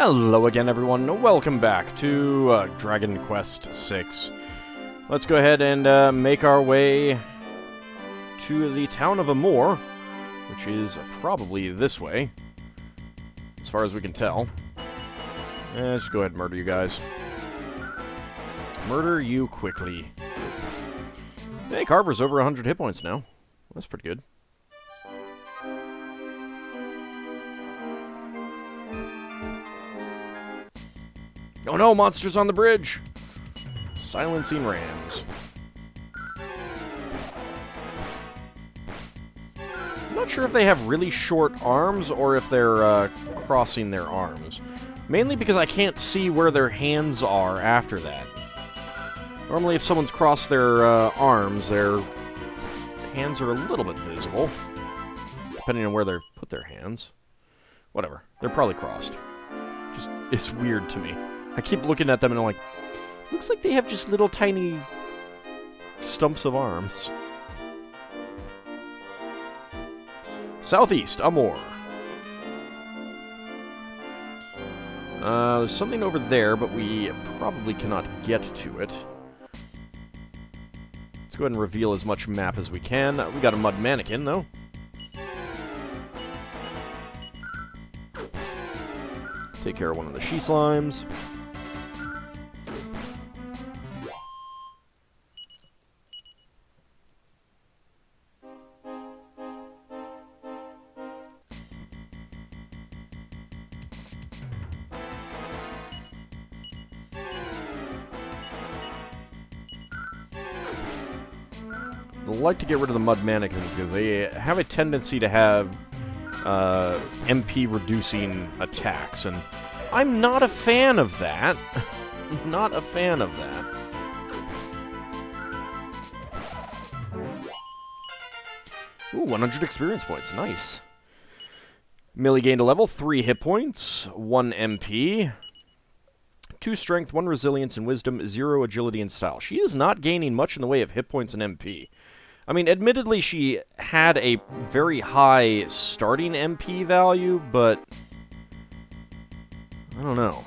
Hello again, everyone. Welcome back to Dragon Quest VI. Let's go ahead and make our way to the town of Amor, which is probably this way, as far as we can tell. Let's go ahead and murder you guys. Murder you quickly. Hey, Carver's over 100 hit points now. That's pretty good. Oh no, monsters on the bridge! Silencing rams. I'm not sure if they have really short arms or if they're crossing their arms. Mainly because I can't see where their hands are after that. Normally if someone's crossed their arms, their hands are a little bit visible. Depending on where they put their hands. Whatever. They're probably crossed. Just, it's weird to me. I keep looking at them and I'm like, looks like they have just little tiny stumps of arms. Southeast, Amor. There's something over there, but we probably cannot get to it. Let's go ahead and reveal as much map as we can. We got a mud mannequin, though. Take care of one of the she slimes. I like to get rid of the mud mannequins because they have a tendency to have MP reducing attacks, and I'm not a fan of that. Not a fan of that. Ooh, 100 experience points. Nice. Millie gained a level, 3 hit points, 1 MP, 2 strength, 1 resilience and wisdom, 0 agility and style. She is not gaining much in the way of hit points and MP. I mean, admittedly, she had a very high starting MP value, but I don't know.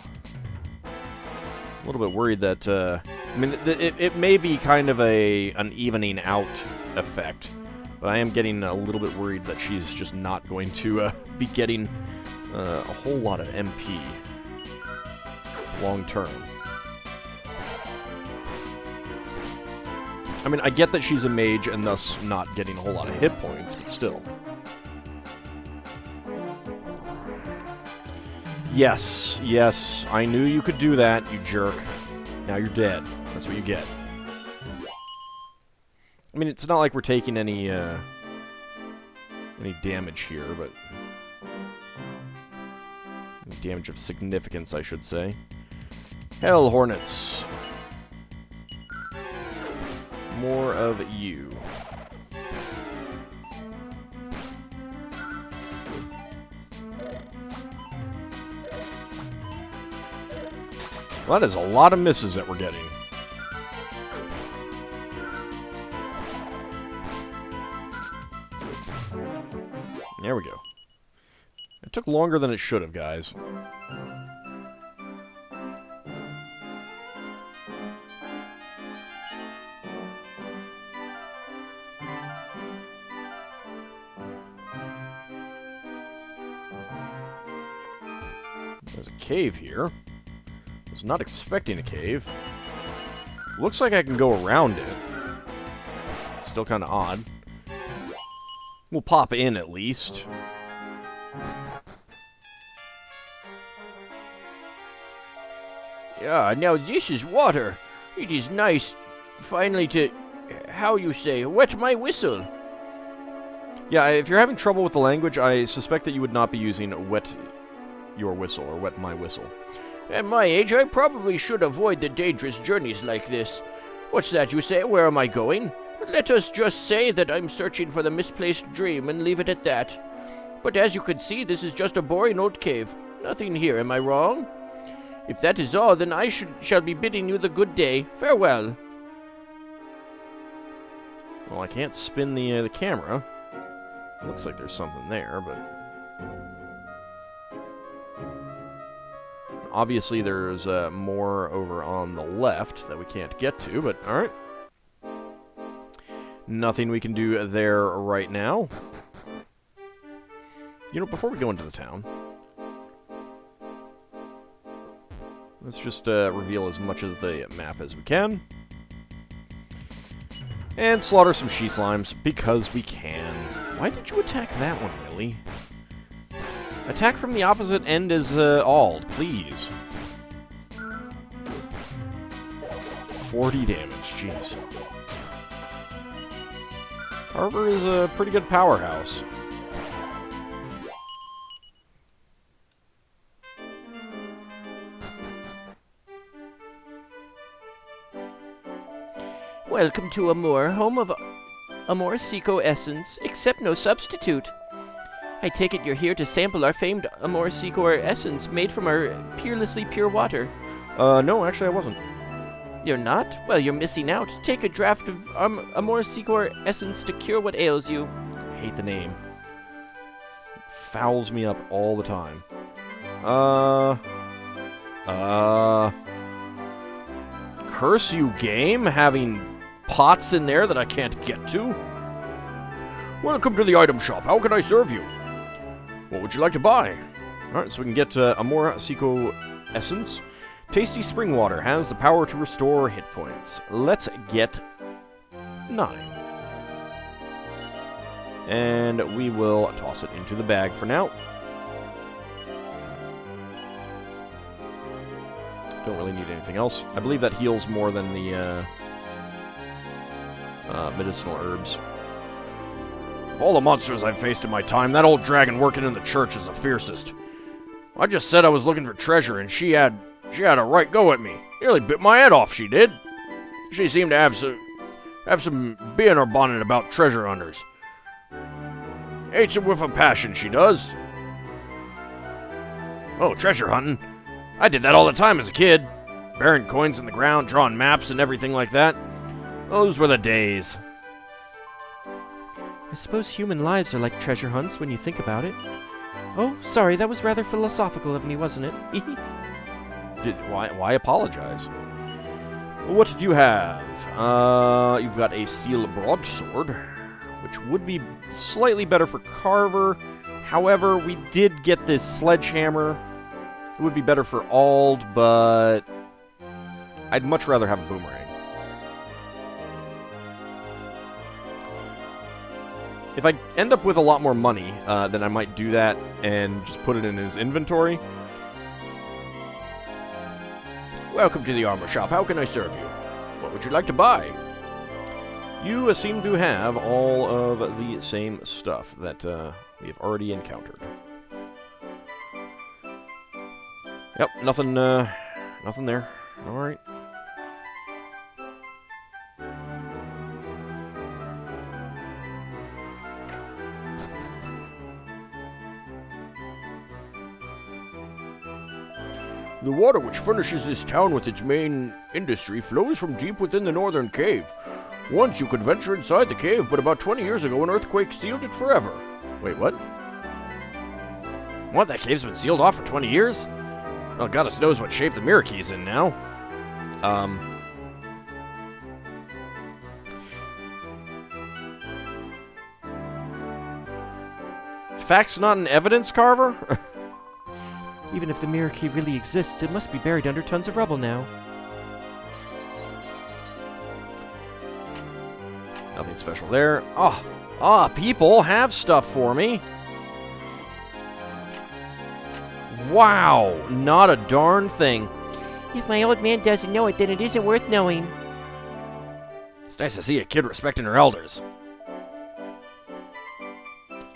A little bit worried that, I mean, it may be kind of an evening out effect, but I am getting a little bit worried that she's just not going to be getting a whole lot of MP long term. I mean, I get that she's a mage and thus not getting a whole lot of hit points, but still. Yes, yes, I knew you could do that, you jerk. Now you're dead. That's what you get. I mean, it's not like we're taking any damage here, but any damage of significance, I should say. Hell Hornets. More of you. Well, that is a lot of misses that we're getting. There we go. It took longer than it should have, guys. There's a cave here. Was not expecting a cave. Looks like I can go around it. Still kind of odd. We'll pop in at least. Yeah, now this is water. It is nice finally to, how you say, wet my whistle. Yeah, if you're having trouble with the language, I suspect that you would not be using wet your whistle or wet my whistle. At my age, I probably should avoid the dangerous journeys like this. What's that you say? Where am I going? Let us just say that I'm searching for the misplaced dream and leave it at that. But as you can see, this is just a boring old cave. Nothing here, am I wrong? If that is all, then I shall be bidding you the good day. Farewell. Well, I can't spin the camera. Looks like there's something there, but Obviously, there's more over on the left that we can't get to, but alright. Nothing we can do there right now. You know, before we go into the town, let's just reveal as much of the map as we can. And slaughter some she slimes, because we can. Why did you attack that one, Millie? Attack from the opposite end as Auld, please. 40 damage, jeez. Carver is a pretty good powerhouse. Welcome to Amour, home of Amor Seco Essence, except no substitute. I take it you're here to sample our famed Amor Seco Essence made from our peerlessly pure water. No, actually I wasn't. You're not? Well, you're missing out. Take a draft of Amor Seco Essence to cure what ails you. I hate the name. It fouls me up all the time. Curse you, game, having pots in there that I can't get to. Welcome to the item shop. How can I serve you? What would you like to buy? Alright, so we can get Amor Seco Essence. Tasty spring water has the power to restore hit points. Let's get 9. And we will toss it into the bag for now. Don't really need anything else. I believe that heals more than the medicinal herbs. Of all the monsters I've faced in my time, that old dragon working in the church is the fiercest. I just said I was looking for treasure, and she had a right go at me. Nearly bit my head off, she did. She seemed to have some bee in her bonnet about treasure hunters. Hates it with a passion, she does. Oh, treasure hunting. I did that all the time as a kid. Burying coins in the ground, drawing maps and everything like that. Those were the days. I suppose human lives are like treasure hunts when you think about it. Oh, sorry, that was rather philosophical of me, wasn't it? Why apologize? What did you have? You've got a steel broadsword, which would be slightly better for Carver. However, we did get this sledgehammer. It would be better for Auld, but I'd much rather have a boomerang. If I end up with a lot more money, then I might do that and just put it in his inventory. Welcome to the armor shop. How can I serve you? What would you like to buy? You seem to have all of the same stuff that we have already encountered. Yep, nothing there. Alright. The water which furnishes this town with its main industry flows from deep within the northern cave. Once you could venture inside the cave, but about 20 years ago an earthquake sealed it forever. Wait, what? What? That cave's been sealed off for 20 years? Well, goddess knows what shape the mirror key's in now. Facts not in evidence, Carver? Even if the mirror key really exists, it must be buried under tons of rubble now. Nothing special there. People have stuff for me. Wow, not a darn thing. If my old man doesn't know it, then it isn't worth knowing. It's nice to see a kid respecting her elders.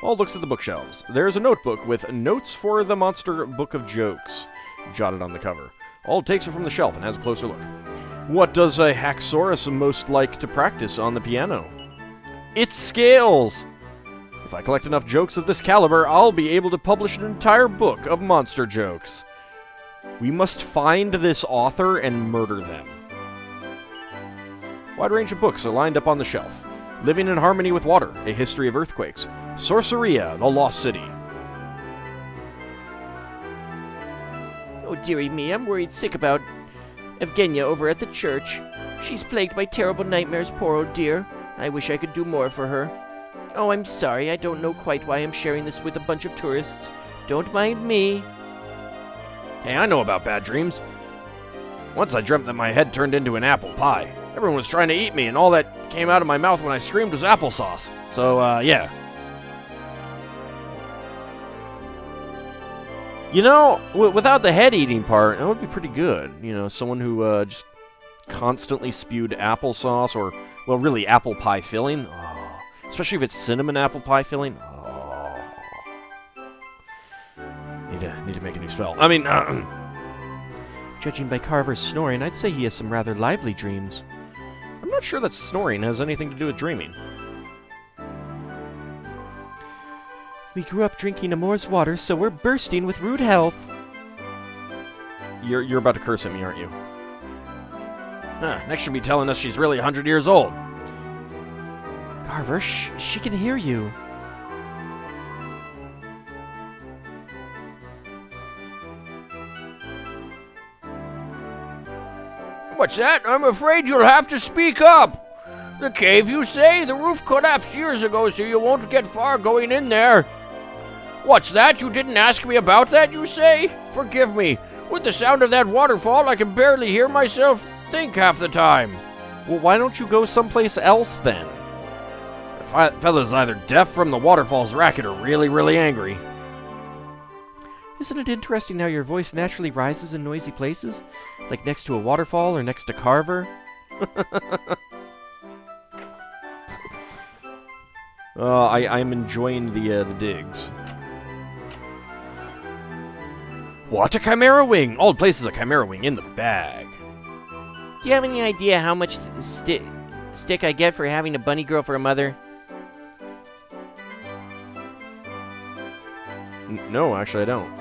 All looks at the bookshelves. There's a notebook with notes for the Monster Book of Jokes jotted on the cover. All takes it from the shelf and has a closer look. What does a Haxorus most like to practice on the piano? It's scales! If I collect enough jokes of this caliber, I'll be able to publish an entire book of monster jokes. We must find this author and murder them. Wide range of books are lined up on the shelf. Living in Harmony with Water, A History of Earthquakes. Sorceria, The Lost City. Oh, dearie me, I'm worried sick about Evgenia over at the church. She's plagued by terrible nightmares, poor old dear. I wish I could do more for her. Oh, I'm sorry, I don't know quite why I'm sharing this with a bunch of tourists. Don't mind me. Hey, I know about bad dreams. Once I dreamt that my head turned into an apple pie. Everyone was trying to eat me, and all that came out of my mouth when I screamed was applesauce. So, yeah. You know, without the head-eating part, that would be pretty good. You know, someone who just constantly spewed applesauce or, well, really apple pie filling. Oh, especially if it's cinnamon apple pie filling. Oh. Need to make a new spell. I mean, Judging by Carver's snoring, I'd say he has some rather lively dreams. I'm not sure that snoring has anything to do with dreaming. We grew up drinking Amour's water, so we're bursting with rude health. You're about to curse at me, aren't you? Next she'll be telling us she's really 100 years old. Carver, she can hear you. What's that? I'm afraid you'll have to speak up. The cave, you say? The roof collapsed years ago, so you won't get far going in there. What's that? You didn't ask me about that, you say? Forgive me. With the sound of that waterfall, I can barely hear myself think half the time. Well, why don't you go someplace else, then? The fella's either deaf from the waterfall's racket or really, really angry. Isn't it interesting how your voice naturally rises in noisy places? Like next to a waterfall or next to Carver? I'm enjoying the digs. What a chimera wing! Old places a chimera wing in the bag. Do you have any idea how much stick I get for having a bunny girl for a mother? No, actually I don't.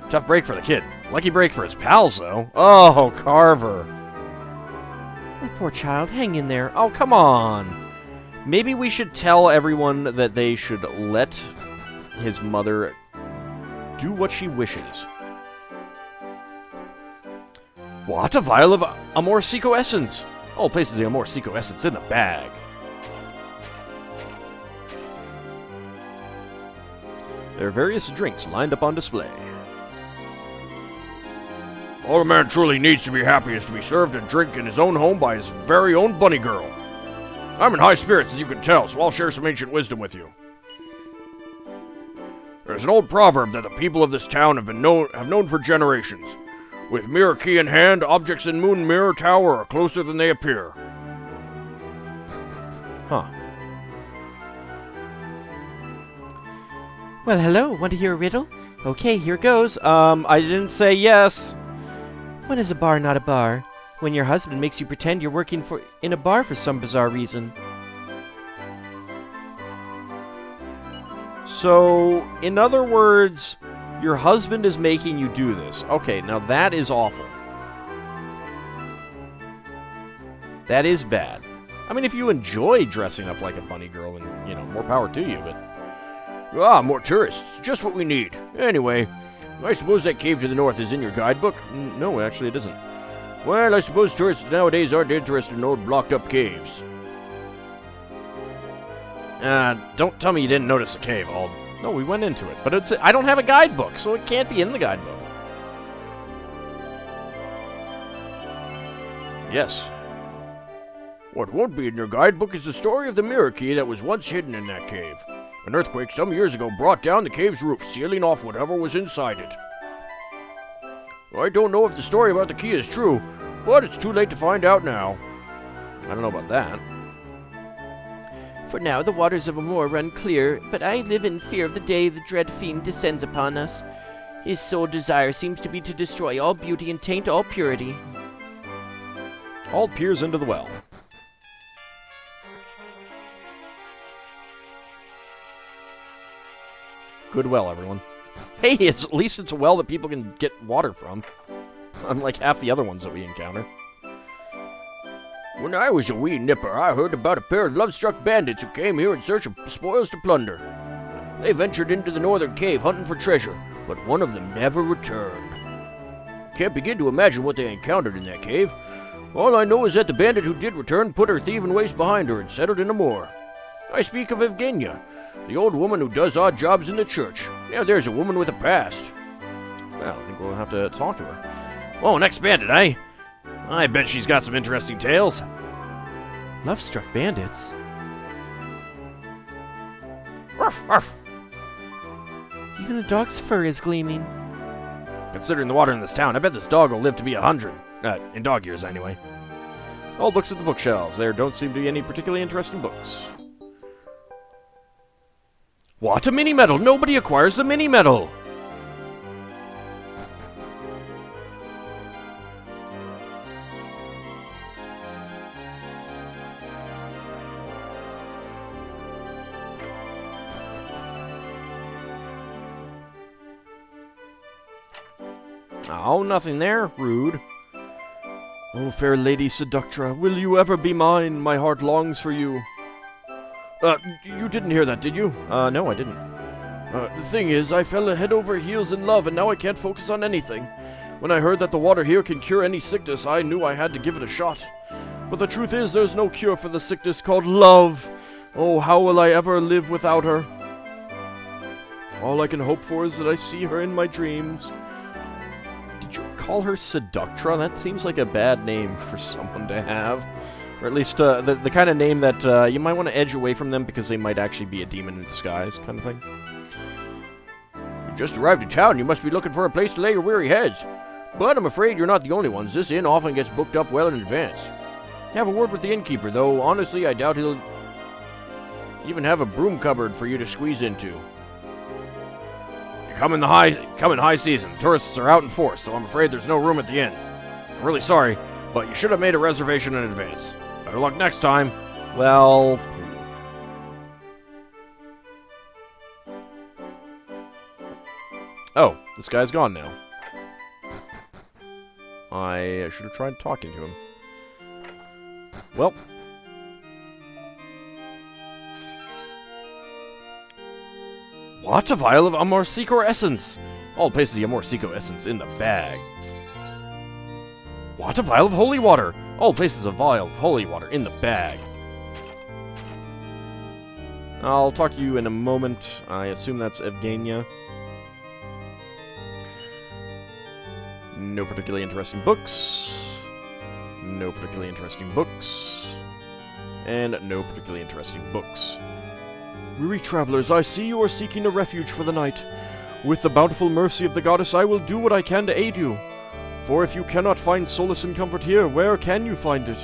Tough break for the kid. Lucky break for his pals, though. Oh, Carver. Oh, poor child, hang in there. Oh, come on. Maybe we should tell everyone that they should let his mother do what she wishes. What? A vial of Amour Seco Essence! All places the Amour Seco Essence in the bag. There are various drinks lined up on display. All a man truly needs to be happy is to be served a drink in his own home by his very own bunny girl. I'm in high spirits, as you can tell, so I'll share some ancient wisdom with you. There's an old proverb that the people of this town have known for generations. With mirror key in hand, objects in moon mirror tower are closer than they appear. Huh. Well, hello. Want to hear a riddle? Okay, here goes. I didn't say yes. When is a bar not a bar? When your husband makes you pretend you're working in a bar for some bizarre reason. So, in other words, your husband is making you do this. Okay, now that is awful. That is bad. I mean, if you enjoy dressing up like a bunny girl, and, you know, more power to you, but... Ah, more tourists. Just what we need. Anyway, I suppose that cave to the north is in your guidebook? No, actually it isn't. Well, I suppose tourists nowadays aren't interested in old blocked-up caves. Don't tell me you didn't notice the cave, Ald. No, we went into it, but I don't have a guidebook, so it can't be in the guidebook. Yes. What won't be in your guidebook is the story of the mirror key that was once hidden in that cave. An earthquake some years ago brought down the cave's roof, sealing off whatever was inside it. I don't know if the story about the key is true, but it's too late to find out now. I don't know about that. For now, the waters of Amour run clear, but I live in fear of the day the dread fiend descends upon us. His sole desire seems to be to destroy all beauty and taint all purity. Ald peers into the well. Good well, everyone. Hey, at least it's a well that people can get water from. Unlike half the other ones that we encounter. When I was a wee nipper, I heard about a pair of love-struck bandits who came here in search of spoils to plunder. They ventured into the northern cave hunting for treasure, but one of them never returned. Can't begin to imagine what they encountered in that cave. All I know is that the bandit who did return put her thieving ways behind her and settled in Amour. I speak of Evgenia, the old woman who does odd jobs in the church. Now there's a woman with a past. Well, I think we'll have to talk to her. Oh, next bandit, eh? I bet she's got some interesting tales. Love-struck bandits? Ruff, ruff. Even the dog's fur is gleaming. Considering the water in this town, I bet this dog will live to be 100. In dog years, anyway. Old looks at the bookshelves. There don't seem to be any particularly interesting books. What? A mini-medal? Nobody acquires the mini-medal! Oh, nothing there. Rude. Oh, fair lady Seductra, will you ever be mine? My heart longs for you. You didn't hear that, did you? No, I didn't. The thing is, I fell head over heels in love, and now I can't focus on anything. When I heard that the water here can cure any sickness, I knew I had to give it a shot. But the truth is, there's no cure for the sickness called love. Oh, how will I ever live without her? All I can hope for is that I see her in my dreams. Did you call her Seductra? That seems like a bad name for someone to have. Or at least the kind of name that you might want to edge away from them because they might actually be a demon in disguise kind of thing. You just arrived in town. You must be looking for a place to lay your weary heads. But I'm afraid you're not the only ones. This inn often gets booked up well in advance. Have a word with the innkeeper, though honestly I doubt he'll even have a broom cupboard for you to squeeze into. You come in high season. Tourists are out in force, so I'm afraid there's no room at the inn. I'm really sorry, but you should have made a reservation in advance. Better luck next time. Well... Oh, this guy's gone now. I should have tried talking to him. Well. What? A vial of Amour essence! All places the Amour essence in the bag. What? A vial of holy water! All places a vial of holy water in the bag. I'll talk to you in a moment. I assume that's Evgenia. No particularly interesting books. No particularly interesting books. And no particularly interesting books. Weary travelers, I see you are seeking a refuge for the night. With the bountiful mercy of the goddess, I will do what I can to aid you. For if you cannot find solace and comfort here, where can you find it?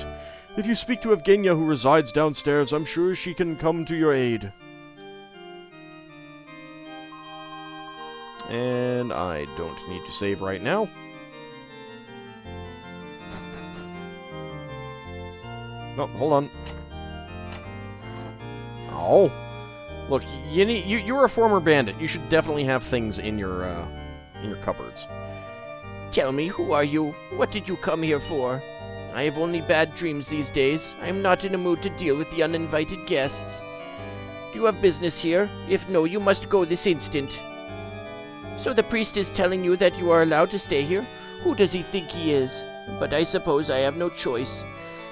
If you speak to Evgenia, who resides downstairs, I'm sure she can come to your aid. And I don't need to save right now. No, hold on. Oh. Look, you're a former bandit. You should definitely have things in your cupboards. Tell me, who are you? What did you come here for? I have only bad dreams these days. I am not in a mood to deal with the uninvited guests. Do you have business here? If no, you must go this instant. So the priest is telling you that you are allowed to stay here? Who does he think he is? But I suppose I have no choice.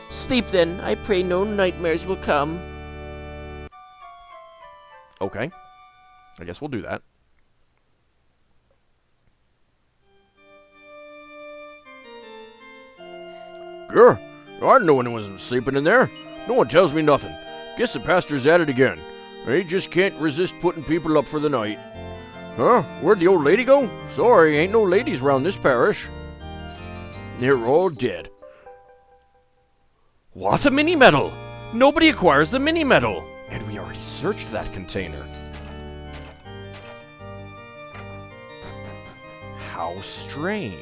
Sleep then. I pray no nightmares will come. Okay. I guess we'll do that. Grr, I didn't know anyone was sleeping in there. No one tells me nothing. Guess the pastor's at it again. He just can't resist putting people up for the night. Huh? Where'd the old lady go? Sorry, ain't no ladies round this parish. They're all dead. What? A mini-medal? Nobody acquires the mini-medal. And we already searched that container. How strange.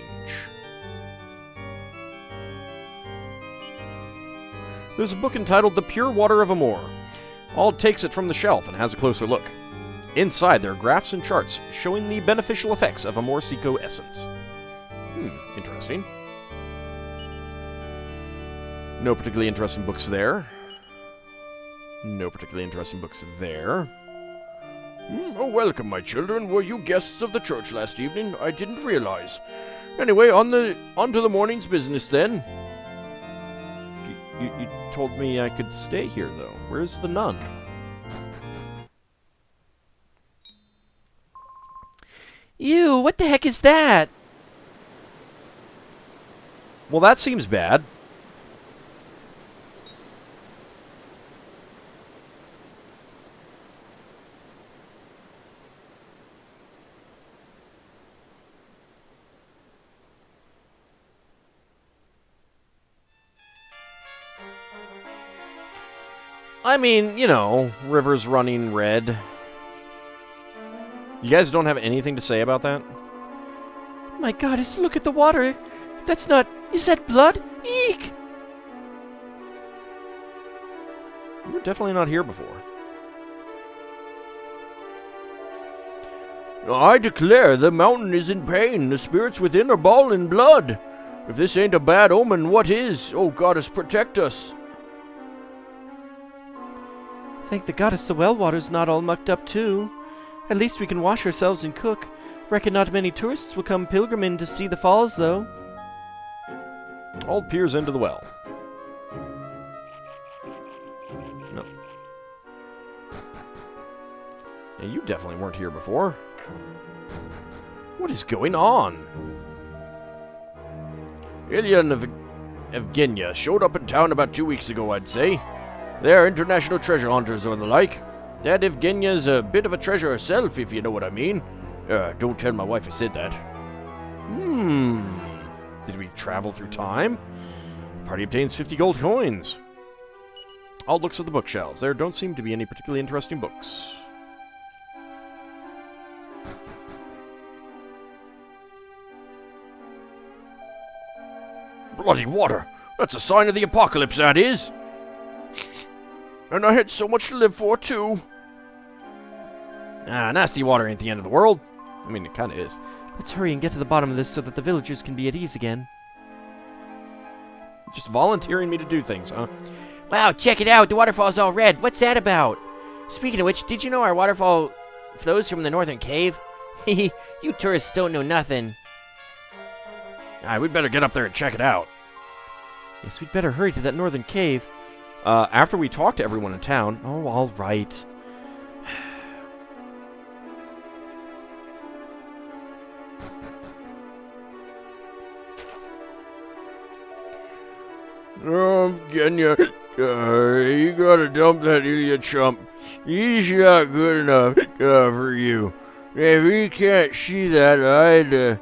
There's a book entitled The Pure Water of Amour. Auld takes it from the shelf and has a closer look. Inside, there are graphs and charts showing the beneficial effects of Amour essence. Interesting. No particularly interesting books there. No particularly interesting books there. Oh, welcome, my children. Were you guests of the church last evening? I didn't realize. Anyway, on to the morning's business then. You told me I could stay here, though. Where's the nun? Ew, what the heck is that? Well, that seems bad. I mean, you know, river's running red. You guys don't have anything to say about that? My goddess, look at the water. That's not... Is that blood? Eek! You were definitely not here before. I declare the mountain is in pain. The spirits within are bawling blood. If this ain't a bad omen, what is? Oh, goddess, protect us. Thank the goddess the well water's not all mucked up, too. At least we can wash ourselves and cook. Reckon not many tourists will come pilgriming to see the falls, though. Ald peers into the well. No. Yeah, you definitely weren't here before. What is going on? Ilya and Evgenia showed up in town about 2 weeks ago, I'd say. They're international treasure hunters or the like. That Evgenia's a bit of a treasure herself, if you know what I mean. Don't tell my wife I said that. Did we travel through time? Party obtains 50 gold coins. Ald looks at the bookshelves. There don't seem to be any particularly interesting books. Bloody water! That's a sign of the apocalypse, that is! And I had so much to live for, too. Nasty water ain't the end of the world. I mean, it kind of is. Let's hurry and get to the bottom of this so that the villagers can be at ease again. Just volunteering me to do things, huh? Wow, check it out. The waterfall's all red. What's that about? Speaking of which, did you know our waterfall flows from the northern cave? Hehe, you tourists don't know nothing. We'd better get up there and check it out. Yes, we'd better hurry to that northern cave. After we talk to everyone in town. Oh, all right. Evgenia, you gotta dump that Ilya chump. He's not good enough for you. If he can't see that, I'd...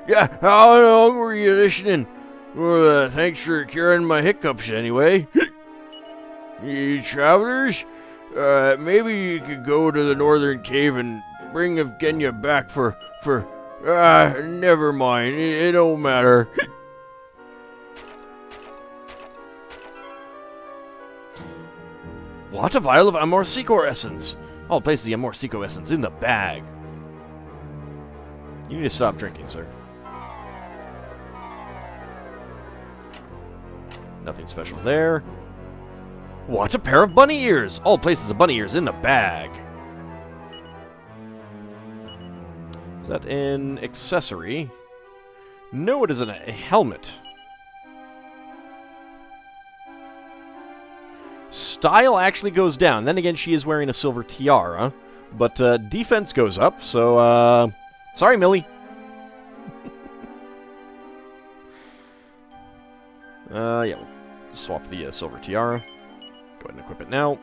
Yeah, how long were you listening? Well, thanks for curing my hiccups anyway. You travelers, maybe you could go to the northern cave and bring Evgenia back for... never mind, it don't matter. What? A vial of Amour essence. I'll place the Amour essence in the bag. You need to stop drinking, sir. Nothing special there. What? A pair of bunny ears! All places of bunny ears in the bag. Is that an accessory? No, it isn't. A helmet. Style actually goes down. Then again, she is wearing a silver tiara. But defense goes up, so, sorry, Millie. Yeah, we'll swap the silver tiara. Go ahead and equip it now.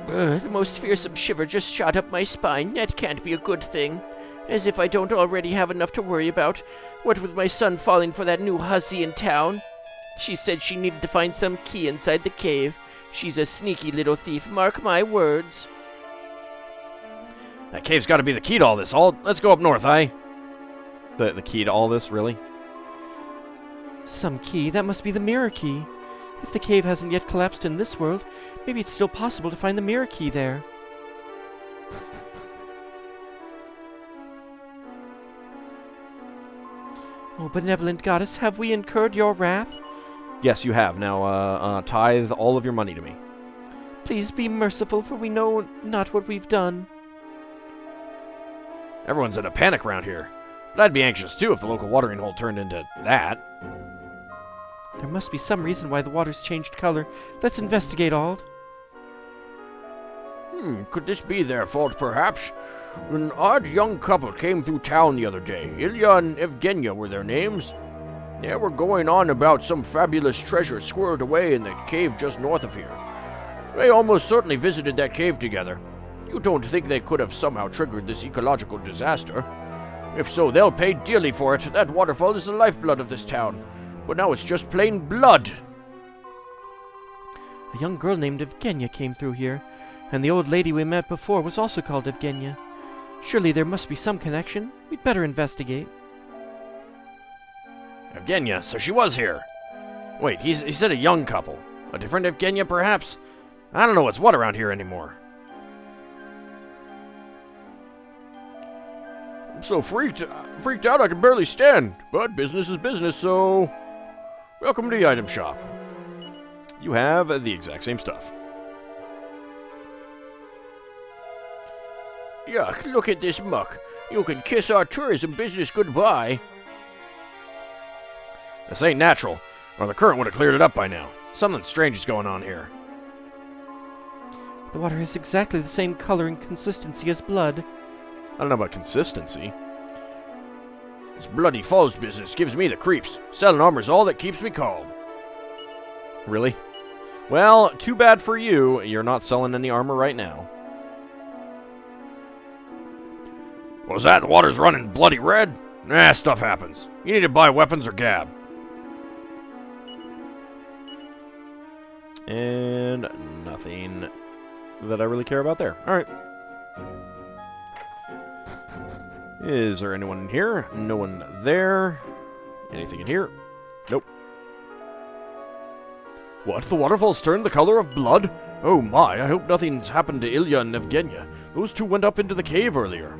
The most fearsome shiver just shot up my spine. That can't be a good thing. As if I don't already have enough to worry about. What with my son falling for that new hussy in town. She said she needed to find some key inside the cave. She's a sneaky little thief, mark my words. That cave's got to be the key to all this. Let's go up north, aye? The key to all this, really? Some key? That must be the mirror key. If the cave hasn't yet collapsed in this world, maybe it's still possible to find the mirror key there. Oh, benevolent goddess, have we incurred your wrath? Yes, you have. Now, tithe all of your money to me. Please be merciful, for we know not what we've done. Everyone's in a panic around here. But I'd be anxious too if the local watering hole turned into that. There must be some reason why the water's changed color. Let's investigate, Ald. Could this be their fault, perhaps? An odd young couple came through town the other day. Ilya and Evgenia were their names. They were going on about some fabulous treasure squirreled away in the cave just north of here. They almost certainly visited that cave together. You don't think they could have somehow triggered this ecological disaster? If so, they'll pay dearly for it. That waterfall is the lifeblood of this town. But now it's just plain blood. A young girl named Evgenia came through here, and the old lady we met before was also called Evgenia. Surely there must be some connection. We'd better investigate. Evgenia, so she was here. Wait, he said a young couple. A different Evgenia, perhaps? I don't know what's what around here anymore. I'm so freaked out I can barely stand. But business is business, so... Welcome to the item shop. You have the exact same stuff. Yuck, look at this muck. You can kiss our tourism business goodbye. This ain't natural, or the current would have cleared it up by now. Something strange is going on here. The water has exactly the same color and consistency as blood. I don't know about consistency. This bloody falls business gives me the creeps. Selling armor's all that keeps me calm. Really? Well, too bad for you. You're not selling any armor right now. Was that the water's running bloody red? Nah, stuff happens. You need to buy weapons or gab. And nothing that I really care about there. Alright. Is there anyone in here? No one there. Anything in here? Nope. What? The waterfall's turned the color of blood? Oh my, I hope nothing's happened to Ilya and Evgenia. Those two went up into the cave earlier.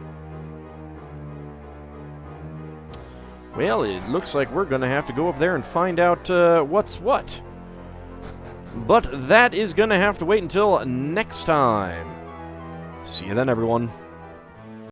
Well, it looks like we're gonna have to go up there and find out what's what. But that is gonna have to wait until next time. See you then, everyone.